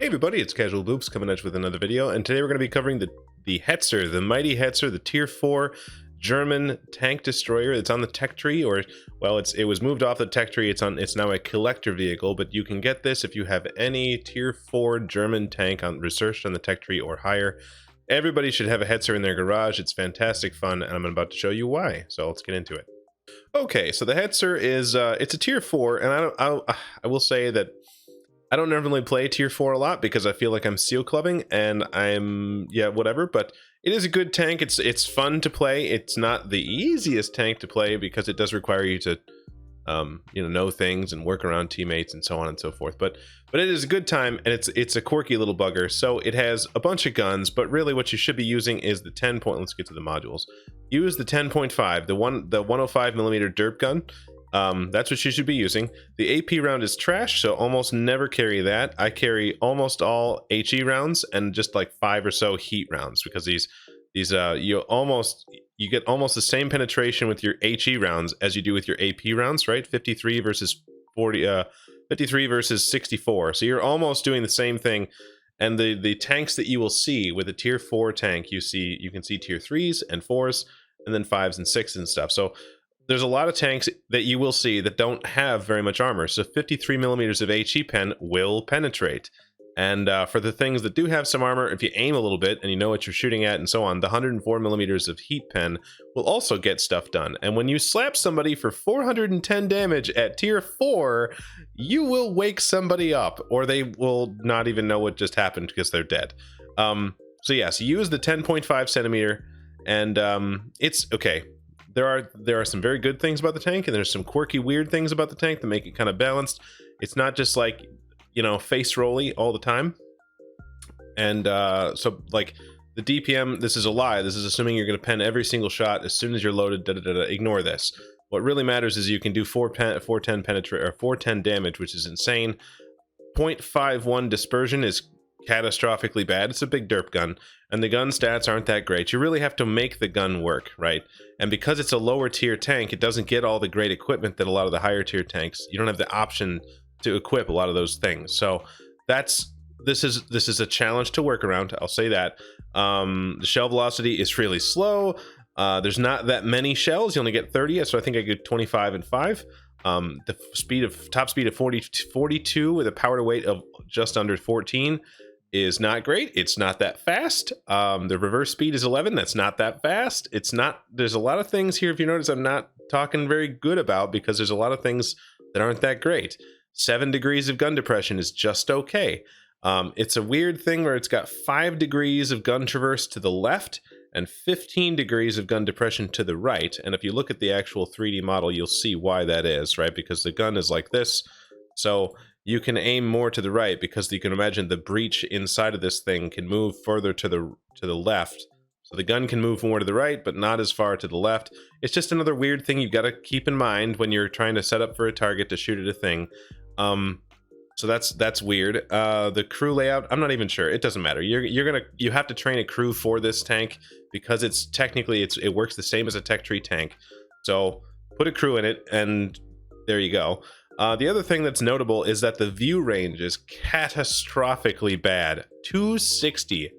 Hey everybody, it's Casual Boops coming at you with another video, and today we're going to be covering the Hetzer, the mighty Hetzer, the tier 4 German tank destroyer. It's on the tech tree, or well, it was moved off the tech tree. It's now a collector vehicle, but you can get this if you have any tier 4 German tank researched on the tech tree or higher. Everybody should have a Hetzer in their garage. It's fantastic fun, and I'm about to show you why. So let's get into it. Okay, so the Hetzer is it's a tier 4, and I will say that I don't normally play tier 4 a lot because I feel like I'm seal clubbing and whatever, but it is a good tank. It's fun to play. It's not the easiest tank to play because it does require you to know things and work around teammates and so on and so forth, but it is a good time, and it's a quirky little bugger. So it has a bunch of guns, but really what you should be using is the 10 point. Let's get to the modules. Use the 10.5, the 105 millimeter derp gun. That's what you should be using. The AP round is trash, so almost never carry that. I carry almost all HE rounds and just like 5 or so heat rounds, because these you get almost the same penetration with your HE rounds as you do with your AP rounds, right? 53 versus 40, 53 versus 64. So you're almost doing the same thing. And the tanks that you will see with a tier 4 tank, you can see tier 3s and 4s and then 5s and 6s and stuff. So there's a lot of tanks that you will see that don't have very much armor, so 53 millimeters of HE pen will penetrate. And for the things that do have some armor, if you aim a little bit and you know what you're shooting at and so on, the 104 millimeters of heat pen will also get stuff done. And when you slap somebody for 410 damage at tier 4, you will wake somebody up, or they will not even know what just happened because they're dead. So use the 10.5 centimeter, and it's okay. There are some very good things about the tank, and there's some quirky, weird things about the tank that make it kind of balanced. It's not just like, face rolly all the time. And so like the DPM, this is a lie. This is assuming you're going to pen every single shot as soon as you're loaded. Ignore this. What really matters is you can do 410 penetrate or 410 damage, which is insane. 0.51 dispersion is catastrophically bad. It's a big derp gun, and the gun stats aren't that great. You really have to make the gun work, right? And because it's a lower tier tank, it doesn't get all the great equipment that a lot of the higher tier tanks. You don't have the option to equip a lot of those things. So this is a challenge to work around. I'll say that. The shell velocity is really slow. There's not that many shells. You only get 30, so I think I get 25 and 5. The top speed of 42 with a power to weight of just under 14 is not great. It's not that fast. The reverse speed is 11. That's not that fast. There's a lot of things here, if you notice, I'm not talking very good about, because there's a lot of things that aren't that great. 7 degrees of gun depression is just okay. It's a weird thing where it's got 5 degrees of gun traverse to the left and 15 degrees of gun depression to the right. And if you look at the actual 3D model, you'll see why that is, right? Because the gun is like this. So you can aim more to the right, because you can imagine the breach inside of this thing can move further to the left. So the gun can move more to the right, but not as far to the left. It's just another weird thing you've got to keep in mind when you're trying to set up for a target to shoot at a thing. So that's weird. The crew layout, I'm not even sure. It doesn't matter. You have to train a crew for this tank, because it's technically it works the same as a tech tree tank. So put a crew in it, and there you go. The other thing that's notable is that the view range is catastrophically bad. 260,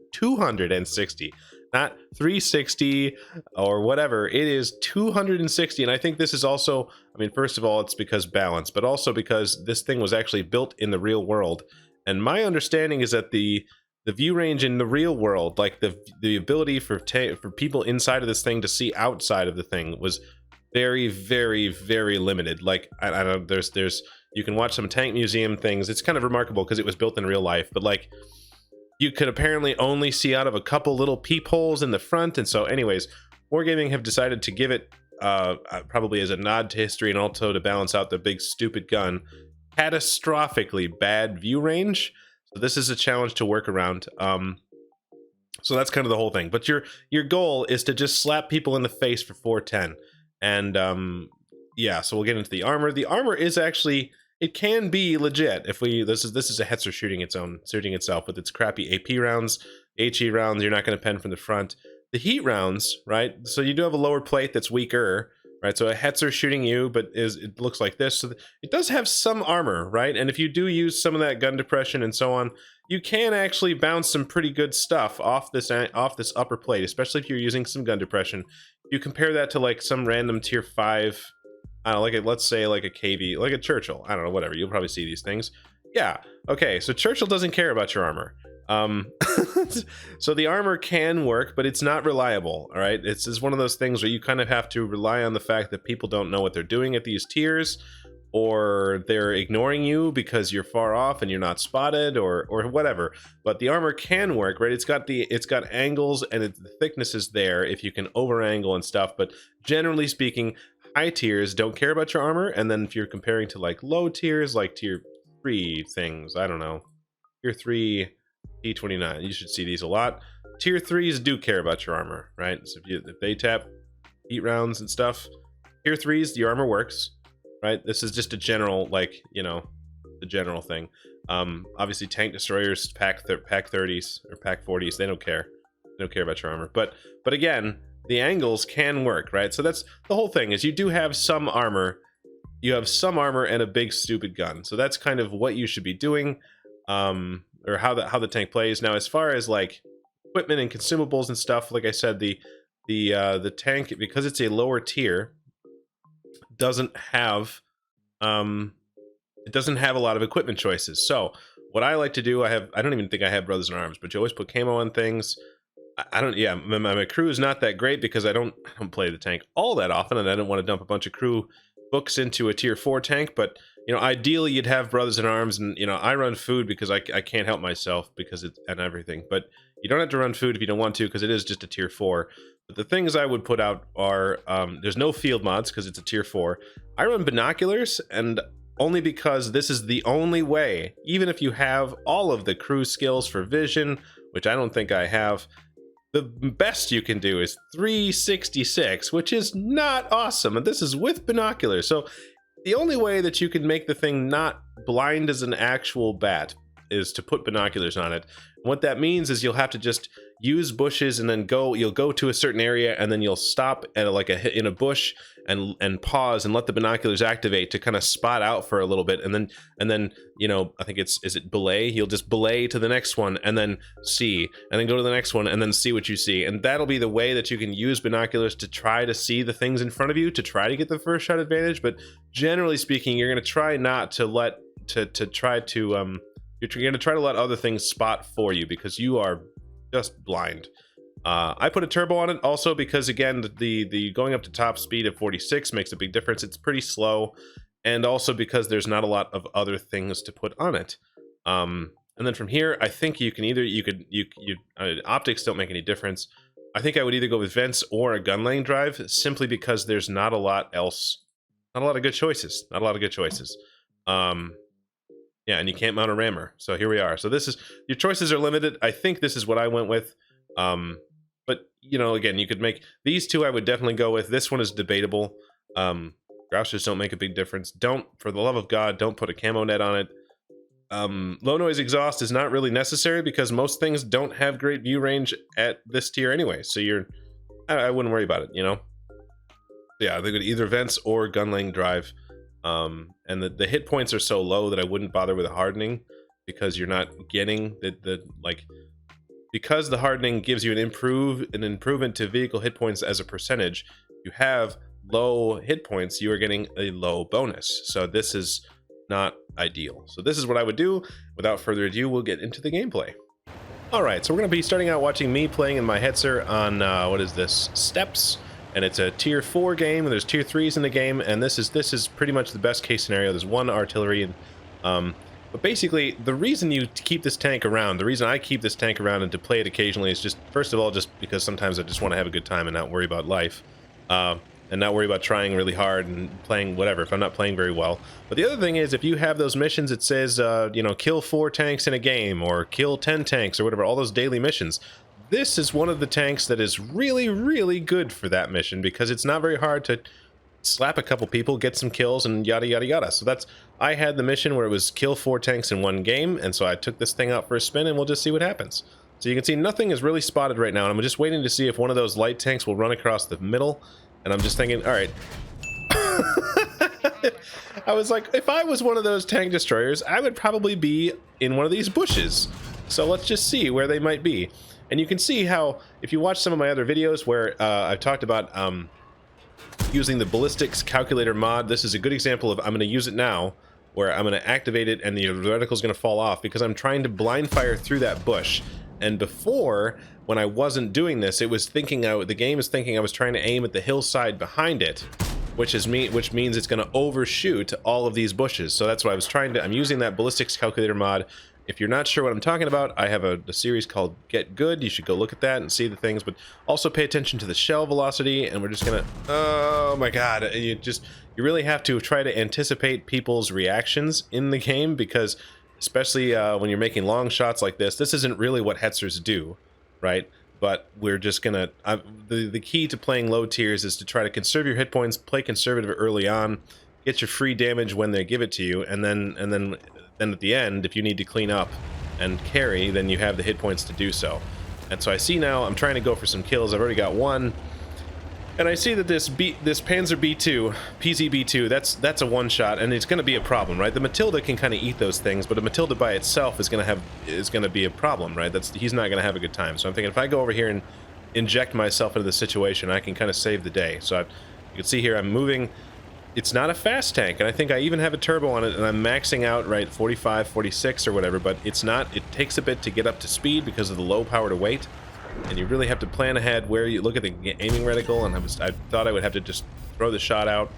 not 360 or whatever. It is 260, and I think this is also, first of all, it's because balance, but also because this thing was actually built in the real world. And my understanding is that the view range in the real world, like the ability for people inside of this thing to see outside of the thing, was very, very, very limited. Like, I don't know, you can watch some tank museum things. It's kind of remarkable because it was built in real life, but like, you could apparently only see out of a couple little peepholes in the front. And so anyways, Wargaming have decided to give it, probably as a nod to history and also to balance out the big stupid gun, catastrophically bad view range. So this is a challenge to work around. So that's kind of the whole thing. But your goal is to just slap people in the face for 410. And so we'll get into the armor. The armor is actually, it can be legit. This is a Hetzer shooting itself with its crappy AP rounds, HE rounds. You're not going to pen from the front. The heat rounds, right? So you do have a lower plate that's weaker, right? So a Hetzer shooting you, but it looks like this. So it does have some armor, right? And if you do use some of that gun depression and so on, you can actually bounce some pretty good stuff off this upper plate, especially if you're using some gun depression. You compare that to like some random tier 5, I don't know, like let's say like a KV, like a Churchill. I don't know, whatever. You'll probably see these things. Yeah. Okay. So Churchill doesn't care about your armor. So the armor can work, but it's not reliable. All right. It's one of those things where you kind of have to rely on the fact that people don't know what they're doing at these tiers, or they're ignoring you because you're far off and you're not spotted, or whatever. But the armor can work, right? It's got angles, and the thickness is there if you can over angle and stuff. But generally speaking, high tiers don't care about your armor. And then if you're comparing to like low tiers, like tier 3 things, I don't know, tier 3 T29, you should see these a lot. Tier 3s do care about your armor, right? So if they tap heat rounds and stuff, tier 3s, the armor works, right? This is just a general, like, you know, the general thing. Obviously tank destroyers, pack 30s or pack 40s, they don't care about your armor. But again, the angles can work, right? So that's the whole thing, is you do have some armor. You have some armor and a big stupid gun. So that's kind of what you should be doing, or how the tank plays. Now, as far as like equipment and consumables and stuff, like I said, the tank, because it's a lower tier, doesn't have it doesn't have a lot of equipment choices. So what I like to do, I don't even think I have Brothers in Arms, but you always put camo on things. I don't, yeah, my crew is not that great because I don't play the tank all that often, and I don't want to dump a bunch of crew books into a tier 4 tank. But, you know, ideally you'd have Brothers in Arms, and, you know, I run food because I can't help myself because it's and everything. But you don't have to run food if you don't want to, because it is just a tier 4. But the things I would put out are, there's no field mods because it's a tier 4. I run binoculars, and only because this is the only way, even if you have all of the crew skills for vision, which I don't think I have, the best you can do is 366, which is not awesome. And this is with binoculars. So the only way that you can make the thing not blind as an actual bat is to put binoculars on it. And what that means is you'll have to just use bushes, and then you'll go to a certain area, and then you'll stop at in a bush and pause and let the binoculars activate to kind of spot out for a little bit, and then you know, I think is it belay? You'll just belay to the next one, and then see, and then go to the next one, and then see what you see. And that'll be the way that you can use binoculars to try to see the things in front of you, to try to get the first shot advantage. But generally speaking, you're going to try not to let you're going to try to let other things spot for you, because you are just blind. I put a turbo on it also because, again, the going up to top speed of 46 makes a big difference. It's pretty slow, and also because there's not a lot of other things to put on it. And then from here, I think you can either optics don't make any difference. I think I would either go with vents or a gun lane drive, simply because there's not a lot else, not a lot of good choices. Yeah, and you can't mount a rammer. So here we are. So this is, your choices are limited. I think this is what I went with. But, you know, again, you could make these two. I would definitely go with. This one is debatable. Grousers don't make a big difference. Don't, for the love of God, don't put a camo net on it. Low noise exhaust is not really necessary because most things don't have great view range at this tier anyway. So I wouldn't worry about it, you know? Yeah, they could either vents or gun lane drive. And the hit points are so low that I wouldn't bother with a hardening, because you're not getting because the hardening gives you an improvement to vehicle hit points as a percentage. You have low hit points, you are getting a low bonus. So this is not ideal. So this is what I would do. Without further ado, we'll get into the gameplay. All right, so we're going to be starting out watching me playing in my Hetzer on what is this, Steps. And it's a tier 4 game, and there's tier 3s in the game, and this is pretty much the best case scenario. There's one artillery, and but basically the reason you keep this tank around, the reason I keep this tank around and to play it occasionally, is just, first of all, just because sometimes I just want to have a good time and not worry about life, and not worry about trying really hard and playing whatever if I'm not playing very well. But the other thing is, if you have those missions, it says you know, kill 4 tanks in a game, or kill 10 tanks, or whatever, all those daily missions. This is one of the tanks that is really, really good for that mission, because it's not very hard to slap a couple people, get some kills, and yada, yada, yada. So I had the mission where it was kill 4 tanks in one game, and so I took this thing out for a spin, and we'll just see what happens. So you can see nothing is really spotted right now, and I'm just waiting to see if one of those light tanks will run across the middle And I'm just thinking, all right. I was like, if I was one of those tank destroyers, I would probably be in one of these bushes. So let's just see where they might be. And you can see how, if you watch some of my other videos where I've talked about using the ballistics calculator mod, this is a good example of I'm going to use it now, where I'm going to activate it and the reticle is going to fall off because I'm trying to blind fire through that bush. And before, when I wasn't doing this, it was thinking the game is thinking I was trying to aim at the hillside behind it, which means it's going to overshoot all of these bushes. So that's why I was I'm using that ballistics calculator mod. If you're not sure what I'm talking about, I have a series called Get Good. You should go look at that and see the things, but also pay attention to the shell velocity. And we're just gonna, oh my god, you really have to try to anticipate people's reactions in the game, because especially when you're making long shots like this isn't really what Hetzers do, right? But we're just gonna, the key to playing low tiers is to try to conserve your hit points, play conservative early on, get your free damage when they give it to you, and then at the end, if you need to clean up and carry, then you have the hit points to do so. And so I see now I'm trying to go for some kills. I've already got one, and I see that this Panzer B2, PZ-B2, that's a one shot, and it's going to be a problem, right? The Matilda can kind of eat those things, but a Matilda by itself is going to be a problem, right? He's not going to have a good time. So I'm thinking if I go over here and inject myself into the situation, I can kind of save the day. So you can see here I'm moving. It's not a fast tank, and I think I even have a turbo on it, and I'm maxing out, right, 45, 46 or whatever, but it's not, it takes a bit to get up to speed because of the low power to weight, and you really have to plan ahead where you look at the aiming reticle, and I thought I would have to just throw the shot out.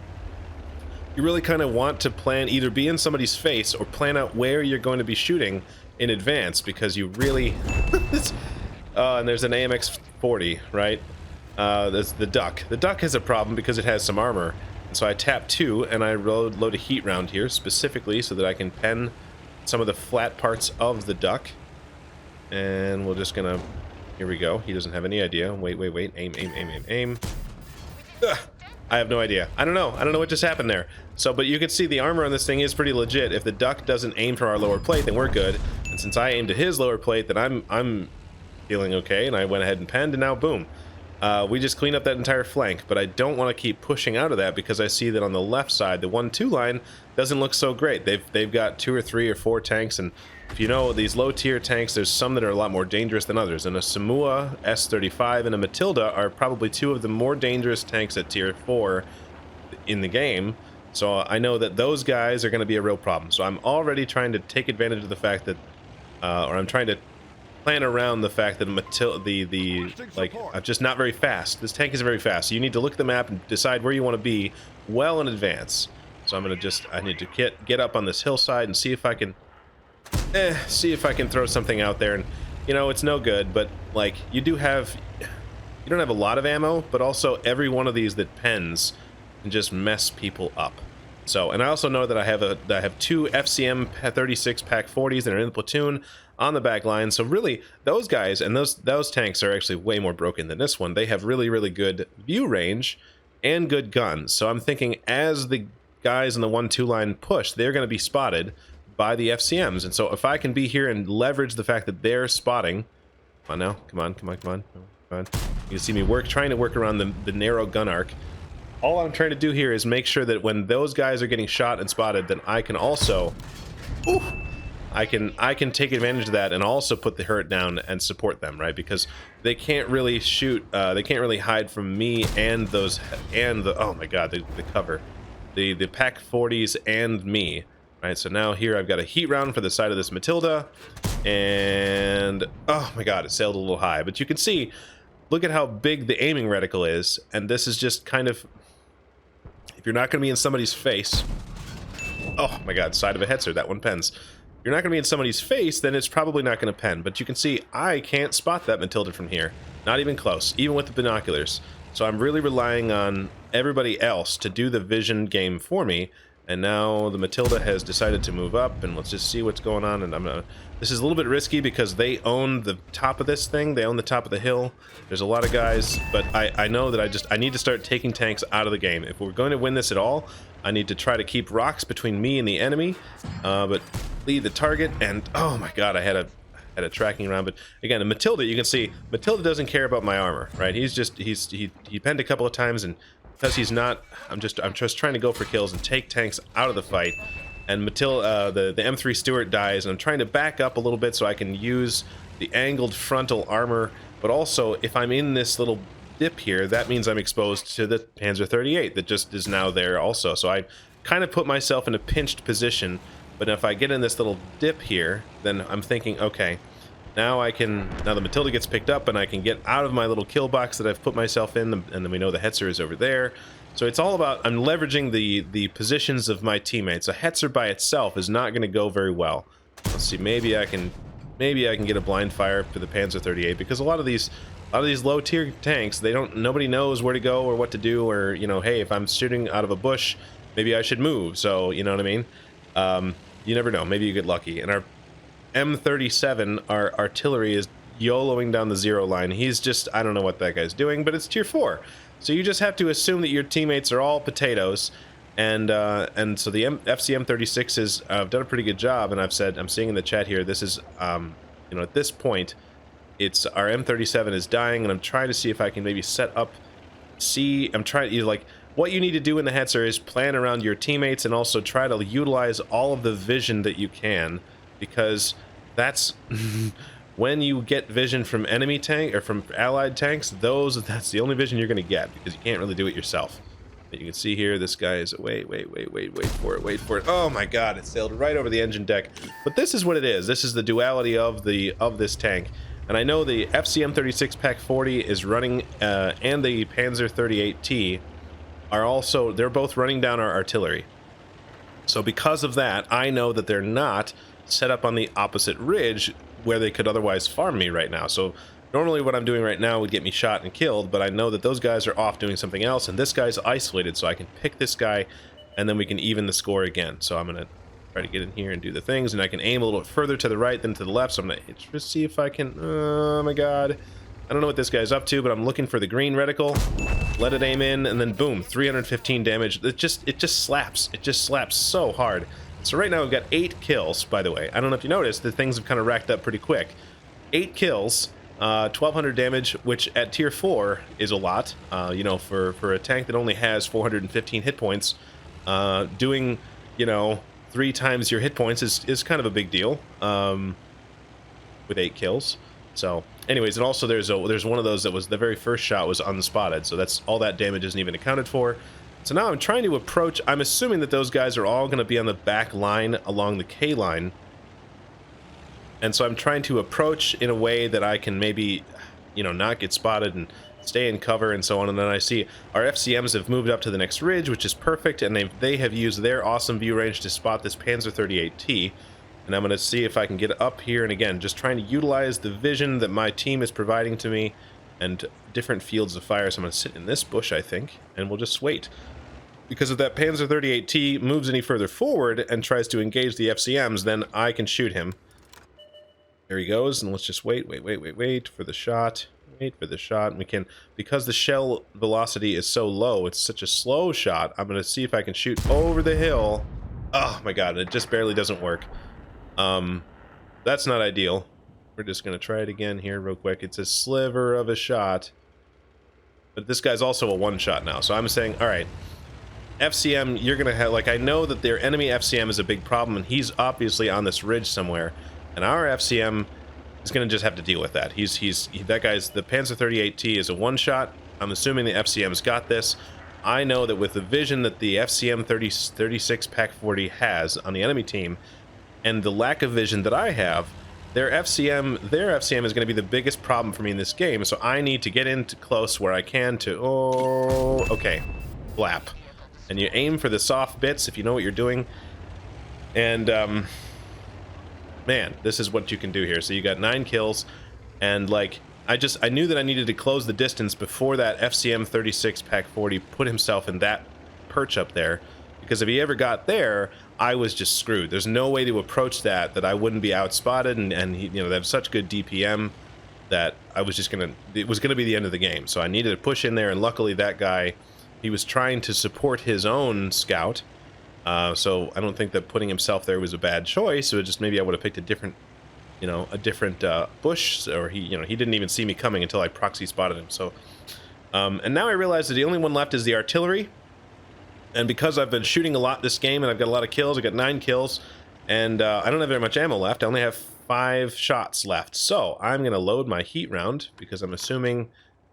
You really kind of want to plan, either be in somebody's face or plan out where you're going to be shooting in advance, because you really, and there's an AMX-40, right? There's the Duck. The Duck has a problem because it has some armor. So I tap 2 and I load a heat round here specifically so that I can pen some of the flat parts of the Duck. And we're just gonna, here we go. He doesn't have any idea. Wait. Aim. Ugh. I have no idea. I don't know what just happened there. So, but you can see the armor on this thing is pretty legit. If the Duck doesn't aim for our lower plate, then we're good. And since I aimed at his lower plate, then I'm feeling okay. And I went ahead and penned, and now boom. We just clean up that entire flank, but I don't want to keep pushing out of that because I see that on the left side, the 1-2 line doesn't look so great. They've got 2 or 3 or 4 tanks, and if you know these low tier tanks, there's some that are a lot more dangerous than others. And a Samoa S35 and a Matilda are probably 2 of the more dangerous tanks at tier 4 in the game. So I know that those guys are going to be a real problem. So I'm already trying to take advantage of the fact that, or I'm trying to plan around the fact that I'm just not very fast. This tank is very fast. So you need to look at the map and decide where you want to be well in advance. So I need to get up on this hillside and see if I can throw something out there. And you know, it's no good, but like you don't have a lot of ammo, but also every one of these that pens can just mess people up. So, and I also know that I have 2 FCM 36 Pack 40s that are in the platoon on the back line. So really, those guys and those tanks are actually way more broken than this one. They have really, really good view range and good guns. So I'm thinking as the guys in the 1-2 line push, they're going to be spotted by the FCMs. And so if I can be here and leverage the fact that they're spotting, come on now, come on. You can see me trying to work around the narrow gun arc. All I'm trying to do here is make sure that when those guys are getting shot and spotted, then I can also, I can take advantage of that and also put the hurt down and support them, right? Because they can't really shoot, they can't really hide from me and oh my god, the cover, the Pack 40s and me, right? So now here I've got a heat round for the side of this Matilda, and oh my god, it sailed a little high, but you can see, look at how big the aiming reticle is, and this is just kind of, if you're not going to be in somebody's face, oh my god, side of a Hetzer, that one pens. If you're not going to be in somebody's face, then it's probably not going to pen. But you can see I can't spot that Matilda from here, not even close, even with the binoculars. So I'm really relying on everybody else to do the vision game for me. And now the Matilda has decided to move up, and let's just see what's going on. And this is a little bit risky because they own the top of this thing. They own the top of the hill. There's a lot of guys, but I know that I need to start taking tanks out of the game. If we're going to win this at all, I need to try to keep rocks between me and the enemy, but lead the target. And oh my god, I had a tracking round. But again, the Matilda, you can see Matilda doesn't care about my armor, right? He penned a couple of times and because he's not, I'm just trying to go for kills and take tanks out of the fight. And Matilda, the M3 Stuart dies, and I'm trying to back up a little bit so I can use the angled frontal armor. But also, if I'm in this little dip here, that means I'm exposed to the Panzer 38 that just is now there also. So I kind of put myself in a pinched position. But if I get in this little dip here, then I'm thinking, okay, now the Matilda gets picked up and I can get out of my little kill box that I've put myself in, and then we know the Hetzer is over there. So it's all about, I'm leveraging the positions of my teammates. A Hetzer by itself is not going to go very well. Let's see, maybe I can get a blind fire for the Panzer 38, because a lot of these low tier tanks, nobody knows where to go or what to do, or, you know, hey, if I'm shooting out of a bush, maybe I should move. So, you know what I mean? You never know, maybe you get lucky. And our M37, our artillery, is YOLOing down the 0 line. He's just, I don't know what that guy's doing, but it's tier 4. So you just have to assume that your teammates are all potatoes, and so the FCM36 has done a pretty good job. And I'm seeing in the chat here, this is, you know, at this point, it's our M37 is dying, and I'm trying to see if I can maybe set up. I'm trying to, like, what you need to do in the Hetzer is plan around your teammates and also try to utilize all of the vision that you can, because that's when you get vision from enemy tank or from allied tanks, that's the only vision you're going to get, because you can't really do it yourself. But you can see here, this guy is wait for it. Oh my god, it sailed right over the engine deck. But this is what it is. This is the duality of this tank. And I know the FCM36 Pack 40 is running, and the Panzer 38T are also, they're both running down our artillery. So because of that, I know that they're not set up on the opposite ridge where they could otherwise farm me right now. So normally what I'm doing right now would get me shot and killed, but I know that those guys are off doing something else, and this guy's isolated, so I can pick this guy, and then we can even the score again. So I'm going to try to get in here and do the things, and I can aim a little bit further to the right than to the left, so I'm going to just see if I can, oh my god, I don't know what this guy's up to, but I'm looking for the green reticle, let it aim in, and then boom, 315 damage. It just slaps. It just slaps so hard. So right now we've got 8 kills, by the way. I don't know if you noticed, the things have kind of racked up pretty quick. 8 kills, 1200 damage, which at tier 4 is a lot. You know, for a tank that only has 415 hit points, doing, you know, 3 times your hit points is kind of a big deal, with 8 kills. So anyways, and also there's one of those that was, the very first shot was unspotted, so that's all that damage isn't even accounted for. So now I'm trying to approach, I'm assuming that those guys are all going to be on the back line along the K line. And so I'm trying to approach in a way that I can maybe, you know, not get spotted and stay in cover and so on. And then I see our FCMs have moved up to the next ridge, which is perfect, and they have used their awesome view range to spot this Panzer 38T. And I'm going to see if I can get up here, and again, just trying to utilize the vision that my team is providing to me and different fields of fire. So I'm going to sit in this bush, I think, and we'll just wait. Because if that Panzer 38T moves any further forward and tries to engage the FCMs, then I can shoot him. There he goes, and let's just wait for the shot. Wait for the shot, and we can, because the shell velocity is so low, it's such a slow shot, I'm going to see if I can shoot over the hill. Oh my god, it just barely doesn't work. That's not ideal. We're just going to try it again here real quick. It's a sliver of a shot. But this guy's also a one-shot now, so I'm saying, alright, FCM, you're going to have, like, I know that their enemy FCM is a big problem, and he's obviously on this ridge somewhere, and our FCM is going to just have to deal with that. That guy's, the Panzer 38T is a one-shot. I'm assuming the FCM's got this. I know that with the vision that the FCM 36 Pack 40 has on the enemy team, and the lack of vision that I have, their FCM is going to be the biggest problem for me in this game, so I need to get in close where I can to, oh, okay, blap. And you aim for the soft bits if you know what you're doing. And, man, this is what you can do here. So you got 9 kills, and, like, I knew that I needed to close the distance before that FCM 36 Pack 40 put himself in that perch up there, because if he ever got there, I was just screwed. There's no way to approach that I wouldn't be outspotted, and he, you know, they have such good DPM that I was just gonna, it was gonna be the end of the game. So I needed to push in there, and luckily that guy, he was trying to support his own scout, so I don't think that putting himself there was a bad choice. So just maybe I would have picked a different, bush, or he, you know, he didn't even see me coming until I proxy spotted him. So And now I realize that the only one left is the artillery. And because I've been shooting a lot this game and I've got a lot of kills, I got 9 kills, and I don't have very much ammo left. I only have 5 shots left. So I'm going to load my heat round because I'm assuming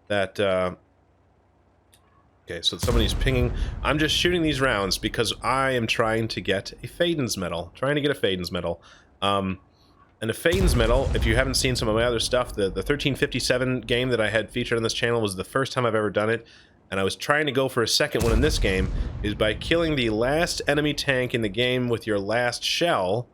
that... okay, so somebody's pinging. I'm just shooting these rounds because I am trying to get a Faden's medal. And a Faden's medal, if you haven't seen some of my other stuff, the 1357 game that I had featured on this channel was the first time I've ever done it. And I was trying to go for a second one in this game, is by killing the last enemy tank in the game with your last shell,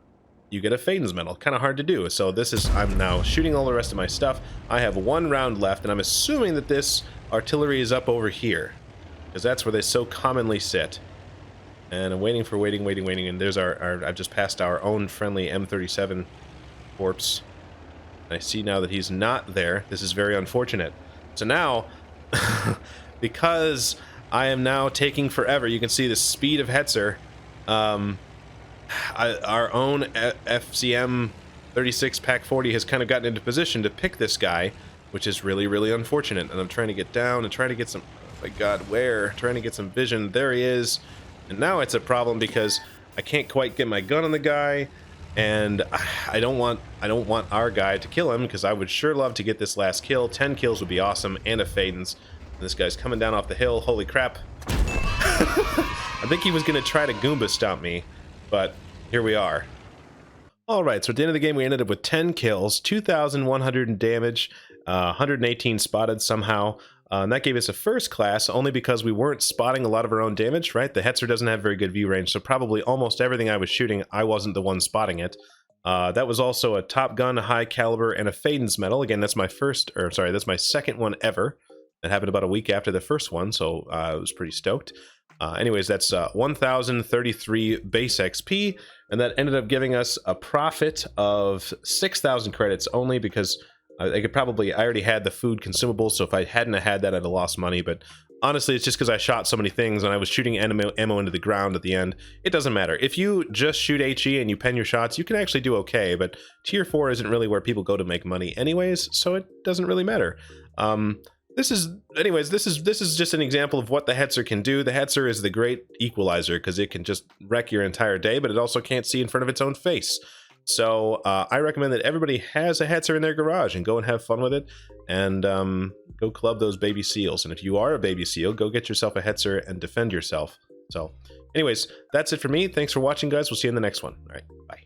you get a Faden's medal. Kind of hard to do. So this is, I'm now shooting all the rest of my stuff. I have 1 round left, and I'm assuming that this artillery is up over here, because that's where they so commonly sit. And I'm waiting, and there's our I've just passed our own friendly M37 corpse. And I see now that he's not there. This is very unfortunate. So now... because I am now taking forever, you can see the speed of Hetzer. Our own FCM 36 Pack 40 has kind of gotten into position to pick this guy, which is really, really unfortunate. And I'm trying to get down and trying to get some... oh my god, where? Trying to get some vision. There he is. And now it's a problem because I can't quite get my gun on the guy, and I don't want our guy to kill him, because I would sure love to get this last kill. 10 kills would be awesome, and a Faden's. This guy's coming down off the hill. Holy crap. I think he was going to try to Goomba stomp me, but here we are. Alright, so at the end of the game we ended up with 10 kills, 2,100 in damage, 118 spotted somehow. And that gave us a first class, only because we weren't spotting a lot of our own damage, right? The Hetzer doesn't have very good view range, so probably almost everything I was shooting, I wasn't the one spotting it. That was also a Top Gun, a high caliber, and a Faden's medal. Again, that's my that's my second one ever. That happened about a week after the first one, so I was pretty stoked. Anyways, that's 1,033 base XP, and that ended up giving us a profit of 6,000 credits only, because I already had the food consumables, so if I hadn't had that, I'd have lost money. But honestly, it's just because I shot so many things and I was shooting ammo into the ground at the end. It doesn't matter. If you just shoot HE and you pen your shots, you can actually do okay, but tier 4 isn't really where people go to make money anyways, so it doesn't really matter. This is just an example of what the Hetzer can do. The Hetzer is the great equalizer, because it can just wreck your entire day, but it also can't see in front of its own face. So I recommend that everybody has a Hetzer in their garage and go and have fun with it, and go club those baby seals. And if you are a baby seal, go get yourself a Hetzer and defend yourself. So anyways, that's it for me. Thanks for watching, guys. We'll see you in the next one. All right, bye.